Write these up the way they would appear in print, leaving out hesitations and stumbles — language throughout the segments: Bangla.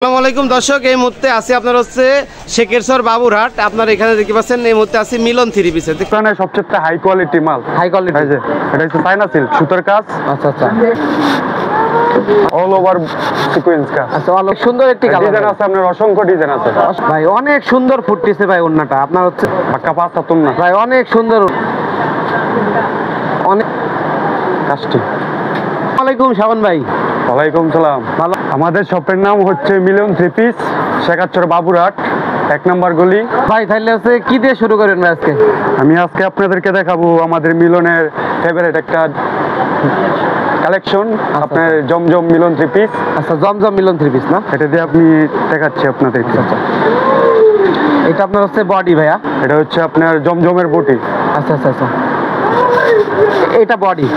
আসসালামু আলাইকুম দর্শক, এই মুহূর্তে আছি আপনার হচ্ছে শেখেরচর বাবুরহাট। আপনারা এখানে দেখতে পাচ্ছেন এই মুহূর্তে আছি মিলন থ্রি পিসে। এখানে সবচেয়ে হাই কোয়ালিটি মাল, হাই কোয়ালিটি, এটা হচ্ছে চায়না সিল্ক সুতার কাজ। আচ্ছা আচ্ছা, অল ওভার সিকোয়েন্স কাজ। আচ্ছা, অনেক সুন্দর একটি ডিজাইন আছে, আপনার অসংখ্য ডিজাইন আছে ভাই। অনেক সুন্দর ফুটতেছে ভাই ওন্নাটা আপনার হচ্ছে পাক্কা পাঁচটা তুম না ভাই, অনেক সুন্দর, অনেক কাস্টি। ওয়ালাইকুম শাবান ভাই। ওয়ালাইকুম সালাম। ভালো। আমাদের শপের নাম হচ্ছে মিলন থ্রি পিস, শেখারচর বাবুরহাট 1 নম্বর গলি। ভাই তাহলে হচ্ছে কি দিয়ে শুরু করেন ভাই আজকে? আমি আজকে আপনাদেরকে দেখাবো আমাদের মিলনের ফেভারিট একটা কালেকশন, আপনার জমজম মিলন থ্রি পিস। আচ্ছা, জমজম মিলন থ্রি পিস না? এটা দিয়ে আপনি দেখাচ্ছি আপনাদের। আচ্ছা, এটা আপনার হচ্ছে বডি ভাইয়া? এটা হচ্ছে আপনার জমজমের বডি। আচ্ছা আচ্ছা আচ্ছা, এটা বডি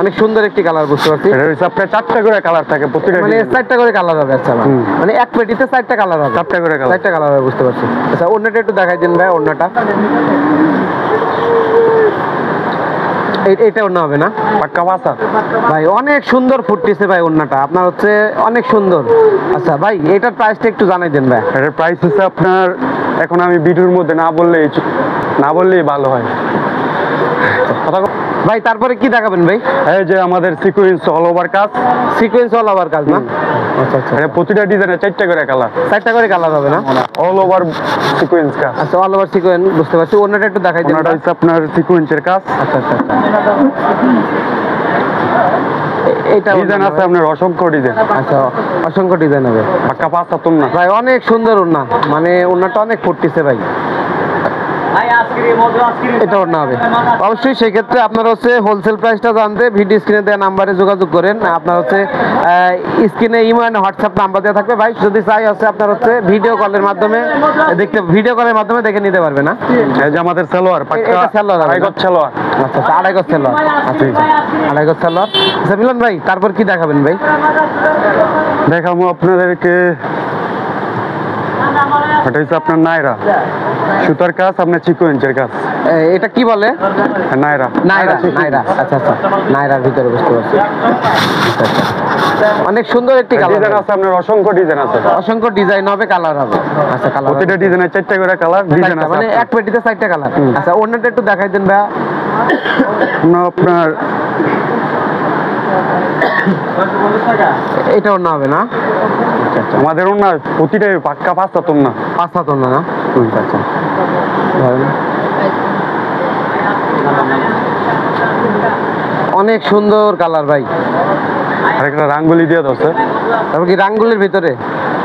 অনেক সুন্দর একটি কালার, বুঝতে পারছি। এটা হচ্ছে আপনার 4টা করে কালার থাকে প্রতিটা, মানে 4টা করে কালার হবে। আচ্ছা, মানে এক পেটিতে 4টা কালার হবে? 4টা করে কালার, 4টা কালার হবে, বুঝতে পারছি। আচ্ছা, ওন্নাটা একটু দেখাই দিন ভাই। ওন্নাটা এটা ওন্না হবে না? পাক্কা পাঁচা ভাই, অনেক সুন্দর ফুটতেছে ভাই ওন্নাটা আপনার হচ্ছে, অনেক সুন্দর। আচ্ছা ভাই, এটার প্রাইসটা একটু জানাই দেন ভাই। এটার প্রাইস হচ্ছে আপনার, এখন আমি ভিডিওর মধ্যে না বললেই ভালো হয়। ভাই তারপরে কি দেখাবেন ভাই? এই যে আমাদের সিকোয়েন্স অল ওভার কাজ। সিকোয়েন্স অল ওভার কাজ না? আচ্ছা আচ্ছা, এটা প্রতিটা ডিজাইনে 4টা করে কালার। 4টা করে কালার হবে না? অল ওভার সিকোয়েন্স কাজ। আচ্ছা, অল ওভার সিকোয়েন্স, বুঝতে পারছি। ওন্নাটা একটু দেখাই দেন। ওনাটা হচ্ছে আপনার সিকোয়েন্সের কাজ। আচ্ছা আচ্ছা, এটা ডিজাইন আছে আপনার অসংখ্য ডিজাইন। আচ্ছা, অসংখ্য ডিজাইন হবে। পাক্কা পাঁচটা তুম না ভাই, অনেক সুন্দর ওন্না, মানে ওন্নাটা অনেক ফুটতেছে ভাই। এটা ওন্না হবে অবশ্যই। সেক্ষেত্রে আপনারা হচ্ছে হোলসেল প্রাইসটা জানতে ভিডিও স্ক্রিনে দেওয়া নাম্বারে যোগাযোগ করেন। আপনার হচ্ছে স্ক্রিনে ইমো এন্ড হোয়াটসঅ্যাপ নাম্বার দেওয়া থাকবে ভাই। যদি চাই হচ্ছে আপনার হচ্ছে ভিডিও কলের মাধ্যমে দেখে নিতে পারবে না? এই যে আমাদের সালোয়ার পাক্কা সালোয়ার, আড়াই গজ সালোয়ার। আচ্ছা আচ্ছা, আড়াই গজ সালোয়ার। আচ্ছা, আড়াই গজ সালোয়ার। আচ্ছা মিলন ভাই, তারপর কি দেখাবেন ভাই? দেখাবো আপনাদেরকে, এটা হচ্ছে আপনার নায়রা সুতার কাজ, আপনার সিকোয়েন্সের কাজ। এটা কি বলে? নায়রা। নায়রা। আচ্ছা আচ্ছা, নায়রার ভিতরে, বুঝতে পারছি। আচ্ছা আচ্ছা, অনেক সুন্দর একটি কালার ডিজাইন আছে আপনার অসংখ্য ডিজাইন আছে, অসংখ্য ডিজাইন হবে, কালার হবে। আচ্ছা, কালার প্রতিটা ডিজাইনে 4টা করে কালার ডিজাইন আছে, মানে এক পেটিতে 4টা কালার। আচ্ছা, ওন্নাটা একটু দেখাই দেন ভাই। আপনার এটা ওন্না হবে না? আচ্ছা আচ্ছা, আমাদের ওনা প্রতিটাই পাক্কা পাঁচটা তুম না, 5 হাত ওন্না না? আচ্ছা, অনেক সুন্দর কালার ভাই। আর একটা রাঙ্গুলি দিয়ে দছে। তারপর কি রাঙ্গুলির ভিতরে?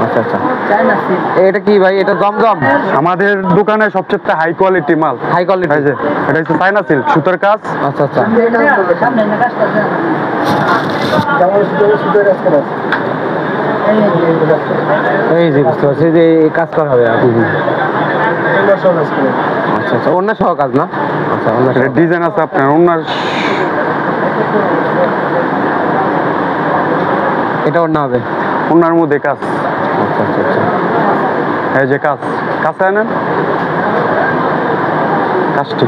আচ্ছা আচ্ছা, এটা কি ভাই? এটা জমজম আমাদের দোকানে সবচেয়ে হাই কোয়ালিটি মাল। হাই কোয়ালিটি, এটা হচ্ছে চায়না সিল্ক সুতার কাজ। আচ্ছা আচ্ছা, এই যে বুঝতে পারছি যে কাজ করা হবে। আচ্ছা আচ্ছা, অন্য সহ কাজ না? আচ্ছা, অন্য ডিজাইন আছে আপনার ওনার, এটা অন্য হবে, ওনার মধ্যে কাজ। আচ্ছা আচ্ছা আচ্ছা, এই যে কাজ আনেন কাজটি।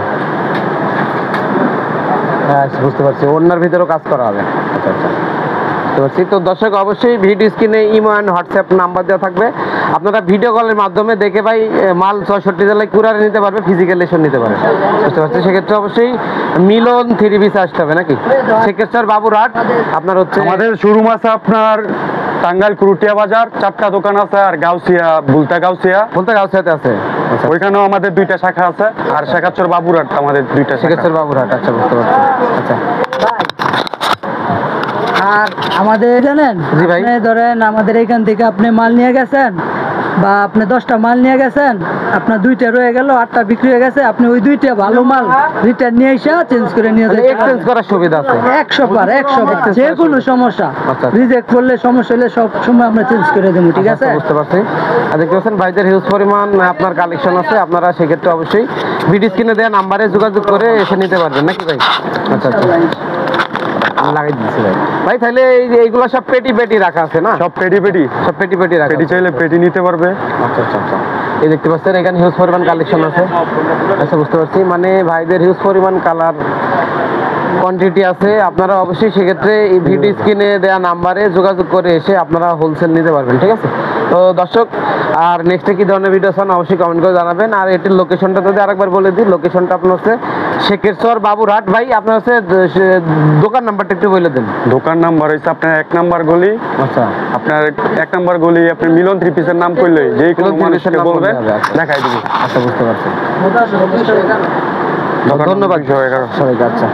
হ্যাঁ বুঝতে পারছি, অন্যার ভিতরেও কাজ করা হবে। আচ্ছা আচ্ছা, তো দর্শক অবশ্যই ভিডিও স্ক্রিনে ইমো অ্যান্ড হোয়াটসঅ্যাপ নাম্বার দেওয়া থাকবে। আপনারা ভিডিও কলের মাধ্যমে দেখে ভাই মাল 64 জেলায় কুরিয়ারে নিতে পারবে, ফিজিক্যাল এসে নিতে পারবে, বুঝতে পারছি। সেক্ষেত্রে অবশ্যই মিলন থ্রি পিস আসতে হবে নাকি? শেখেরচর বাবুরহাট আপনার হচ্ছে আমাদের শোরুম আছে আপনার টাঙ্গাইল কুরুটিয়া বাজার, 4টা দোকান আছে। আর গাউসিয়া বুলতা গাউসিয়াতে আছে। ওইখানেও আমাদের 2টা শাখা আছে। আর শেখারচর বাবুরহাট আমাদের 2টা, শেখেরচর বাবুরহাট। আচ্ছা, বুঝতে পারছি। আচ্ছা, আর আমাদের জানেন, জি ভাই, আপনি ধরেন আমাদের এখান থেকে আপনি মাল নিয়ে গেছেন বা আপনি 10টা মাল নিয়ে গেছেন, আপনার 2টা রয়ে গেল, 8টা বিক্রি হয়ে গেছে, আপনি ওই 2টা ভালো মাল রিটার্ন নিয়ে এসে চেঞ্জ করে নিয়ে যাবেন। এক্সচেঞ্জ করার সুবিধা আছে 100 বার যে কোনো সমস্যা আচ্ছা, রিজেক্ট করলে, সমস্যা হলে সব সময় আমরা চেঞ্জ করে দেবো, ঠিক আছে? বুঝতে পারছি। আর দেখতে পাচ্ছেন ভাইদের হিউজ পরিমাণ আপনার কালেকশন আছে। আপনারা সেক্ষেত্রে অবশ্যই ভিডিও স্ক্রিনে দেওয়া নাম্বারে যোগাযোগ করে এসে নিতে পারবেন নাকি ভাই? আচ্ছা আচ্ছা, লাগাই দিচ্ছি ভাই। ভাই তাহলে এইগুলো সব পেটি রাখা আছে না? সব পেটি রাখা, পেটি চাইলে পেটি নিতে পারবে। আচ্ছা আচ্ছা আচ্ছা, এই দেখতে পাচ্ছেন এখানে হিউজ পরিমাণ কালেকশন আছে। আচ্ছা, বুঝতে পারছি, মানে ভাইদের হিউজ পরিমাণ কালার কোয়ান্টিটি আছে, আপনারা অবশ্যই সেক্ষেত্রে এই ভিডিও স্ক্রিনে দেওয়া নাম্বারে যোগাযোগ করে এসে আপনারা হোলসেল নিতে পারবেন, ঠিক আছে? তো দর্শক, আর নেক্সটে কি ধরনের ভিডিও চান অবশ্যই কমেন্ট করে জানাবেন। আর এটির লোকেশনটা যদি আরেকবার বলে দিই, লোকেশনটা আপনার হচ্ছে শেখেরচর বাবুরহাট। ভাই আপনার হচ্ছে দোকান নাম্বারটা একটু বলে দেন। দোকান নাম্বার হচ্ছে আপনার 1 নাম্বার গলি। আচ্ছা, আপনার 1 নাম্বার গলি, আপনি মিলন থ্রি পিসের নাম করলে যে কোনো মিলন থ্রি পিসের মানুষকে নাম বলবেন, বললে হবে, আচ্ছা। দেখাই দিব। আচ্ছা, বুঝতে পারছি। দোকান ধন্যবাদ নম্বর 211 সবাইকে। আচ্ছা।